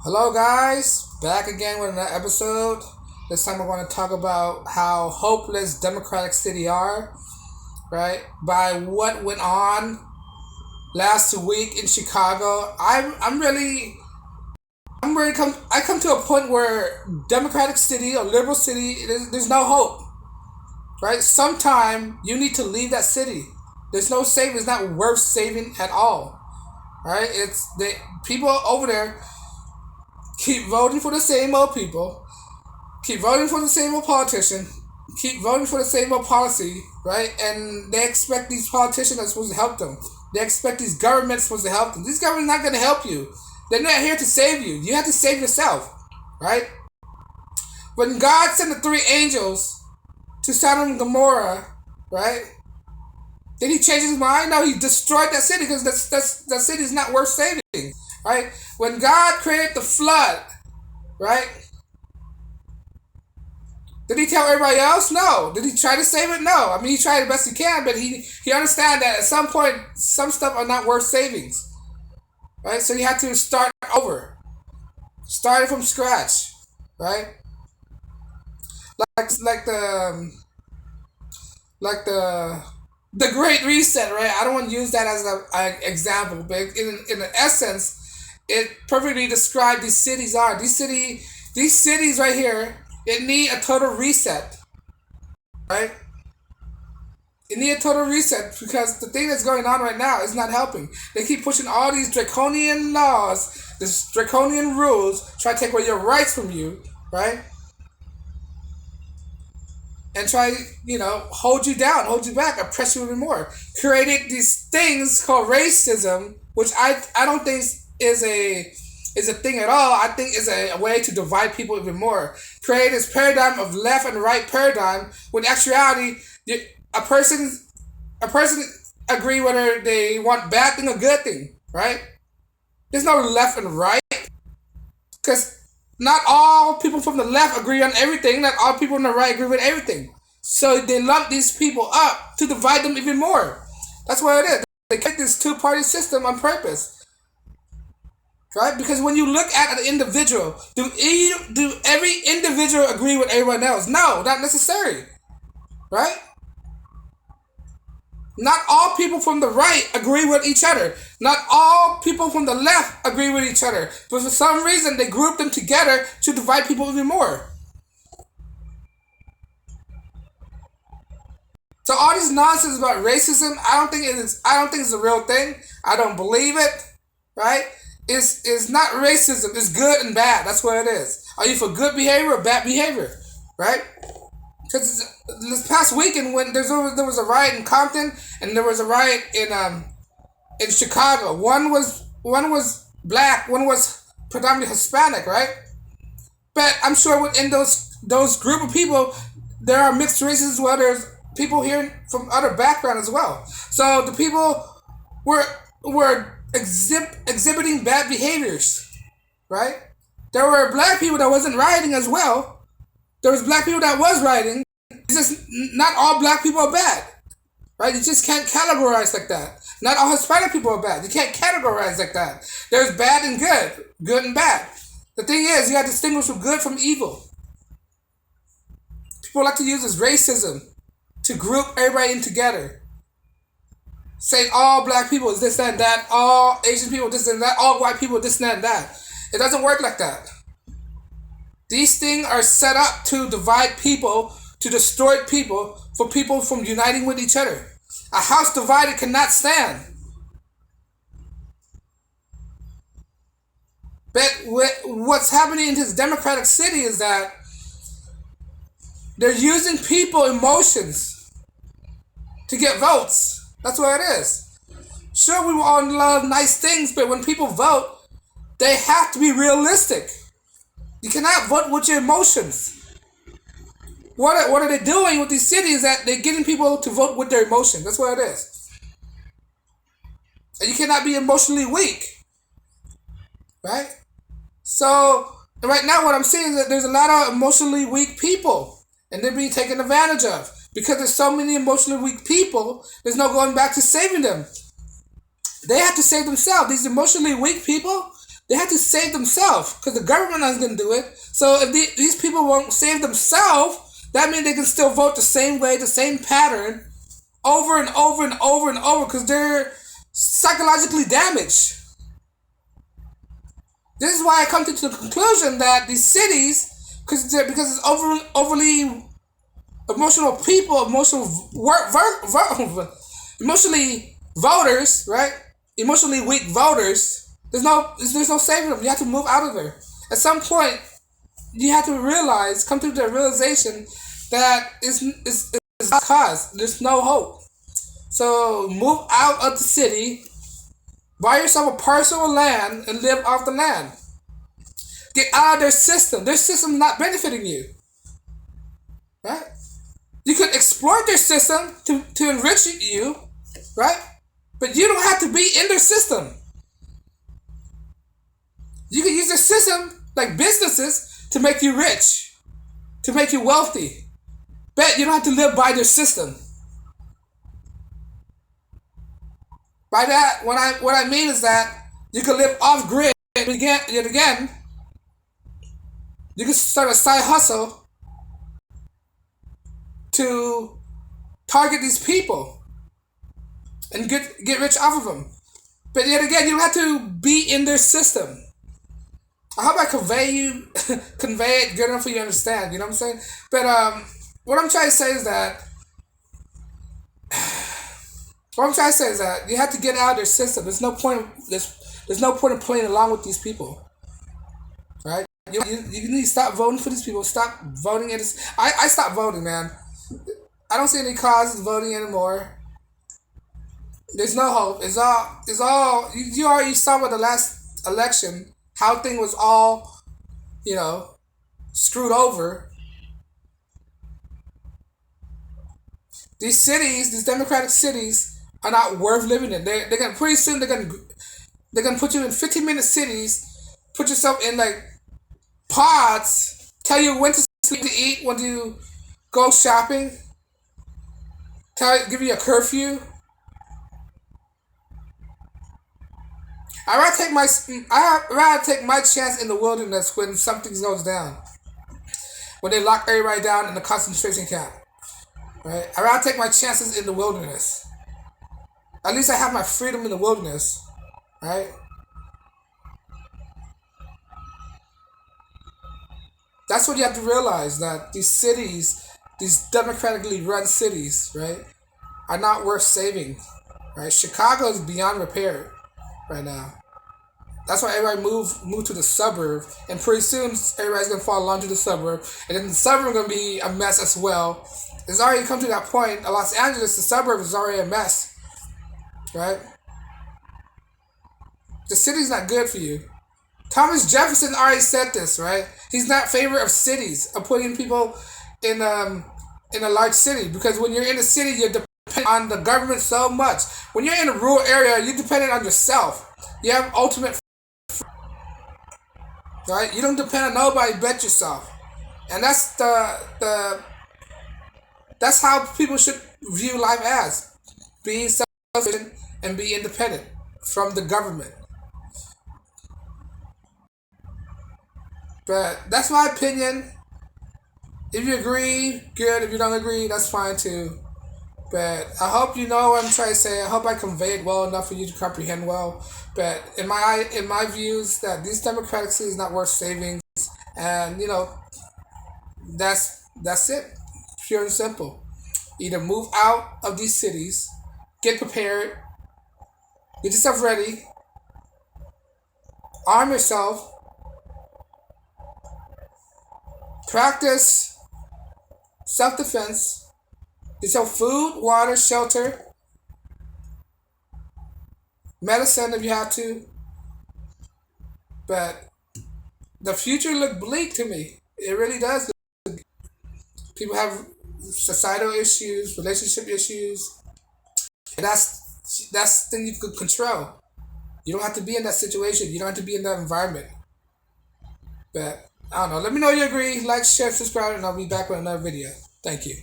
Hello, guys. Back again with another episode. This time we're going to talk about how hopeless Democratic City are, right? By what went on last week in Chicago. I'm really I come to a point where Democratic City or liberal city, there's no hope, right? Sometime you need to leave that city. There's no saving. It's not worth saving at all, right? It's the people over there keep voting for the same old people, keep voting for the same old politician, keep voting for the same old policy, right? And they expect these politicians are supposed to help them. They expect these governments supposed to help them. These governments are not going to help you. They're not here to save you. You have to save yourself, right? When God sent the three angels to Sodom and Gomorrah, right? Did he change his mind? No, he destroyed that city because that city is not worth saving, right? When God created the flood, right? Did he tell everybody else? No. Did he try to save it? No. I mean, he tried the best he can, but he understands that at some point, some stuff are not worth savings, right? So you have to start over, starting from scratch, right? Like the Great Reset, right? I don't want to use that as an example, but in essence, it perfectly describes these cities are these cities right here. It need a total reset, right? It need a total reset because the thing that's going on right now is not helping. They keep pushing all these draconian laws, these draconian rules, try to take away your rights from you, right? And try, hold you down, hold you back, oppress you even more. Created these things called racism, which I don't think is a thing at all. I think is a way to divide people even more. Create this paradigm of left and right paradigm, when actuality, a person a person agree whether they want bad thing or good thing, right? There's no left and right, because not all people from the left agree on everything. Not all people on the right agree with everything. So they lump these people up to divide them even more. That's what it is. They create this two-party system on purpose, right? Because when you look at an individual, do every individual agree with everyone else? No, not necessary, right? Not all people from the right agree with each other. Not all people from the left agree with each other. But for some reason, they group them together to divide people even more. So all this nonsense about racism, I don't think it's a real thing. I don't believe it. Right? It's not racism. It's good and bad. That's what it is. Are you for good behavior or bad behavior? Right? Because this past weekend, when there was a riot in Compton and there was a riot in Chicago. One was black, one was predominantly Hispanic, right? But I'm sure within those group of people, there are mixed races as well. There's people here from other backgrounds as well. So the people were exhibiting bad behaviors, right? There were black people that wasn't rioting as well. There was black people that was rioting. It's just not all black people are bad, right? You just can't categorize like that. Not all Hispanic people are bad. You can't categorize like that. There's bad and good and bad. The thing is, you got to distinguish good from evil. People like to use this racism to group everybody in together. Saying all black people is this, that, and that. All Asian people this and that. All white people this, that, and that. It doesn't work like that. These things are set up to divide people, to destroy people, for people from uniting with each other. A house divided cannot stand. But what's happening in this democratic city is that they're using people emotions to get votes. That's what it is. Sure, we all love nice things, but when people vote, they have to be realistic. You cannot vote with your emotions. What are they doing with these cities? That they're getting people to vote with their emotions. That's what it is. And you cannot be emotionally weak, right? So right now, what I'm seeing is that there's a lot of emotionally weak people, and they're being taken advantage of. Because there's so many emotionally weak people, there's no going back to saving them. They have to save themselves. These emotionally weak people, They have to save themselves because the government isn't going to do it. So if these people won't save themselves, that means they can still vote the same way, the same pattern, over and over and over and over because they're psychologically damaged. This is why I come to the conclusion that these cities, because it's overly emotional people, emotionally voters, right? Emotionally weak voters. There's no saving them. You have to move out of there. At some point, you have to come to the realization that it's not cause. There's no hope. So move out of the city, buy yourself a parcel of land, and live off the land. Get out of their system. Their system is not benefiting you. Right? You could exploit their system to enrich you, right? But you don't have to be in their system. You can use their system, like businesses, to make you rich, to make you wealthy. But you don't have to live by their system. By that, what I mean is that you can live off grid and again, you can start a side hustle to target these people and get rich off of them. But yet again, you don't have to be in their system. I hope I convey it good enough for you to understand. You know what I'm saying? But what I'm trying to say is that you have to get out of their system. There's no point. There's no point in playing along with these people, right? You need to stop voting for these people. Stop voting. I stopped voting, man. I don't see any cause of voting anymore. There's no hope. It's all. You already saw with the last election how thing was all, screwed over. These cities, these democratic cities, are not worth living in. They're gonna pretty soon they're gonna put you in 15-minute cities, put yourself in like pods, tell you when to sleep, to eat, when to go shopping, give you a curfew. I'd rather take my chance in the wilderness when something goes down, when they lock everybody down in the concentration camp. Right? I'd rather take my chances in the wilderness. At least I have my freedom in the wilderness, right? That's what you have to realize, that these cities, these democratically run cities, right, are not worth saving, right? Chicago is beyond repair right now. That's why everybody move to the suburb, and pretty soon everybody's gonna fall onto the suburb, and then the suburb gonna be a mess as well. It's already come to that point. In Los Angeles, the suburb is already a mess, right? The city's not good for you. Thomas Jefferson already said this, right? He's not in favor of cities, of putting people in a large city, because when you're in a city, you're dependent on the government so much. When you're in a rural area, you're dependent on yourself. You have ultimate, right? You don't depend on nobody but yourself, and that's that's how people should view life as being self-sufficient and be independent from the government. But that's my opinion. If you agree, good. If you don't agree, that's fine too. But I hope you know what I'm trying to say. I hope I conveyed well enough for you to comprehend well. But in my views, that these democratic cities is not worth saving, and that's it, pure and simple. Either move out of these cities, get prepared, get yourself ready, arm yourself, practice self-defense, get yourself food, water, shelter, medicine if you have to. But the future look bleak to me. It really does. People have societal issues, relationship issues, and that's thing you could control. You don't have to be in that situation. You don't have to be in that environment. But I don't know. Let me know you agree. Like, share, subscribe, and I'll be back with another video. Thank you.